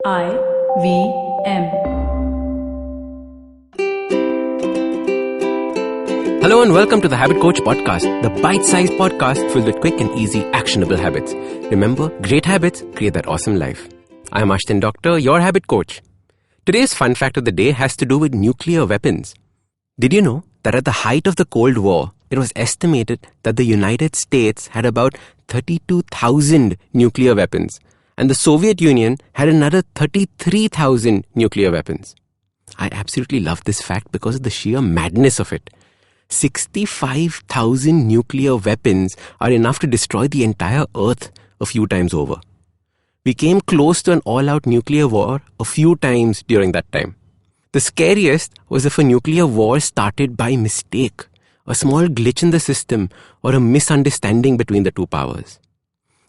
IVM. Hello and welcome to the Habit Coach Podcast, the bite-sized podcast filled with quick and easy actionable habits. Remember, great habits create that awesome life. I am Ashdin Doctor, your habit coach. Today's fun fact of the day has to do with nuclear weapons. Did you know that at the height of the Cold War, it was estimated that the United States had about 32,000 nuclear weapons, and the Soviet Union had another 33,000 nuclear weapons. I absolutely love this fact because of the sheer madness of it. 65,000 nuclear weapons are enough to destroy the entire Earth a few times over. We came close to an all-out nuclear war a few times during that time. The scariest was if a nuclear war started by mistake, a small glitch in the system, or a misunderstanding between the two powers.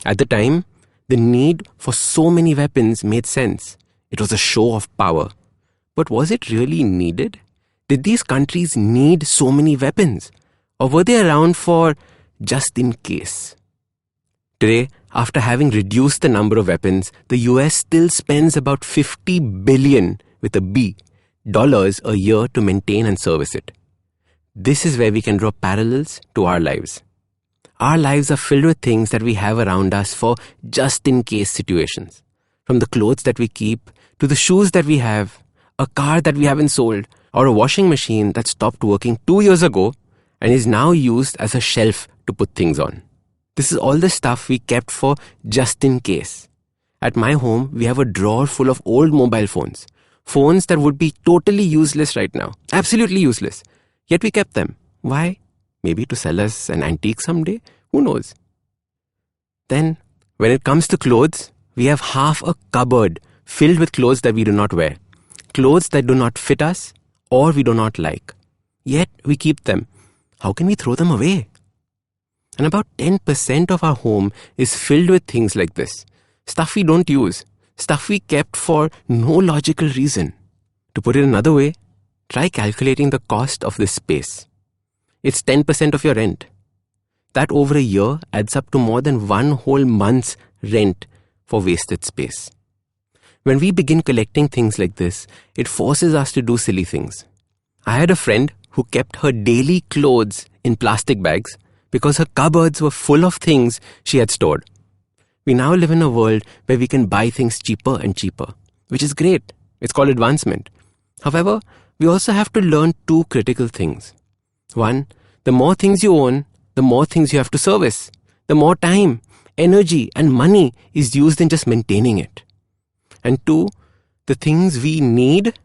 At the time, the need for so many weapons made sense. It was a show of power. But was it really needed? Did these countries need so many weapons? Or were they around for just in case? Today, after having reduced the number of weapons, the US still spends about 50 billion, with a B, dollars a year to maintain and service it. This is where we can draw parallels to our lives. Our lives are filled with things that we have around us for just-in-case situations. From the clothes that we keep, to the shoes that we have, a car that we haven't sold, or a washing machine that stopped working 2 years ago and is now used as a shelf to put things on. This is all the stuff we kept for just in case. At my home, we have a drawer full of old mobile phones. Phones that would be totally useless right now. Absolutely useless. Yet we kept them. Why? Maybe to sell us an antique someday? Who knows? Then, when it comes to clothes, we have half a cupboard filled with clothes that we do not wear. Clothes that do not fit us or we do not like. Yet we keep them. How can we throw them away? And about 10% of our home is filled with things like this. Stuff we don't use. Stuff we kept for no logical reason. To put it another way, try calculating the cost of this space. It's 10% of your rent. That over a year adds up to more than one whole month's rent for wasted space. When we begin collecting things like this, it forces us to do silly things. I had a friend who kept her daily clothes in plastic bags because her cupboards were full of things she had stored. We now live in a world where we can buy things cheaper and cheaper, which is great. It's called advancement. However, we also have to learn two critical things. One, the more things you own, the more things you have to service. The more time, energy, and money is used in just maintaining it. And two, the things we need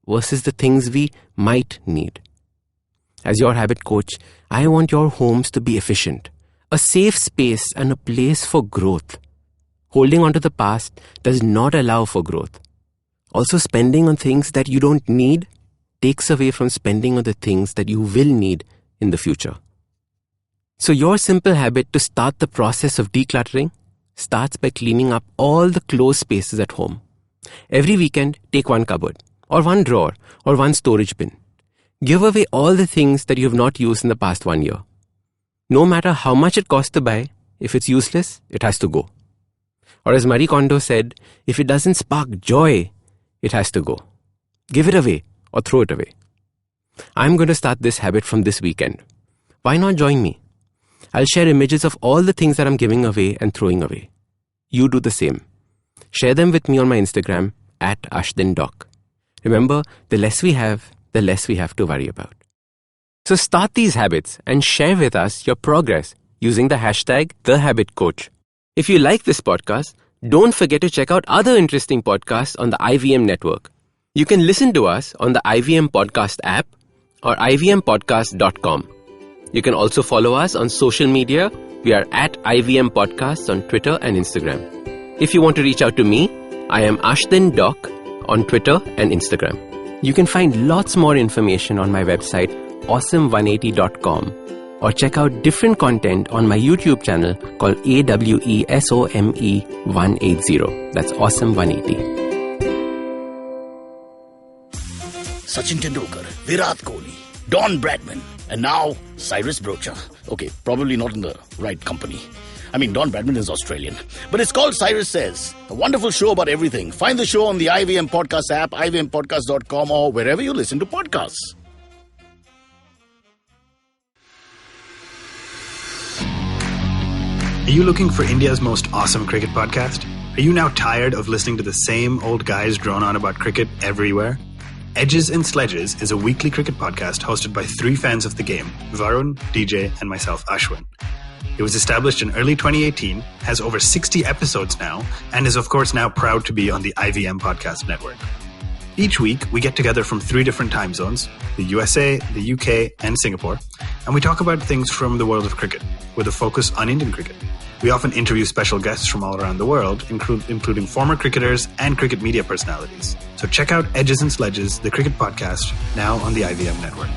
versus the things we might need. As your habit coach, I want your homes to be efficient, a safe space and a place for growth. Holding on to the past does not allow for growth. Also, spending on things that you don't need takes away from spending on the things that you will need in the future. So your simple habit to start the process of decluttering starts by cleaning up all the closed spaces at home. Every weekend, take one cupboard, or one drawer, or one storage bin. Give away all the things that you have not used in the past 1 year. No matter how much it costs to buy, if it's useless, it has to go. Or as Marie Kondo said, if it doesn't spark joy, it has to go. Give it away or throw it away. I'm going to start this habit from this weekend. Why not join me? I'll share images of all the things that I'm giving away and throwing away. You do the same. Share them with me on my Instagram @AshdinDoc. Remember, the less we have, the less we have to worry about. So start these habits and share with us your progress using the hashtag #TheHabitCoach. If you like this podcast, don't forget to check out other interesting podcasts on the IVM network. You can listen to us on the IVM Podcast app or ivmpodcast.com. You can also follow us on social media. We are @IVM Podcasts on Twitter and Instagram. If you want to reach out to me, I am Ashdin Doc on Twitter and Instagram. You can find lots more information on my website, awesome180.com, or check out different content on my YouTube channel called AWESOME180. That's Awesome180. Sachin Tendulkar, Virat Kohli, Don Bradman, and now Cyrus Brocha. Okay, probably not in the right company. I mean, Don Bradman is Australian. But it's called Cyrus Says, a wonderful show about everything. Find the show on the IVM Podcast app, ivmpodcast.com, or wherever you listen to podcasts. Are you looking for India's most awesome cricket podcast? Are you now tired of listening to the same old guys drone on about cricket everywhere? Edges and Sledges is a weekly cricket podcast hosted by three fans of the game, Varun, DJ, and myself, Ashwin. It was established in early 2018, has over 60 episodes now, and is of course now proud to be on the IVM Podcast Network. Each week, we get together from three different time zones, the USA, the UK, and Singapore, and we talk about things from the world of cricket, with a focus on Indian cricket. We often interview special guests from all around the world, including former cricketers and cricket media personalities. So check out Edges and Sledges, the cricket podcast, now on the IVM network.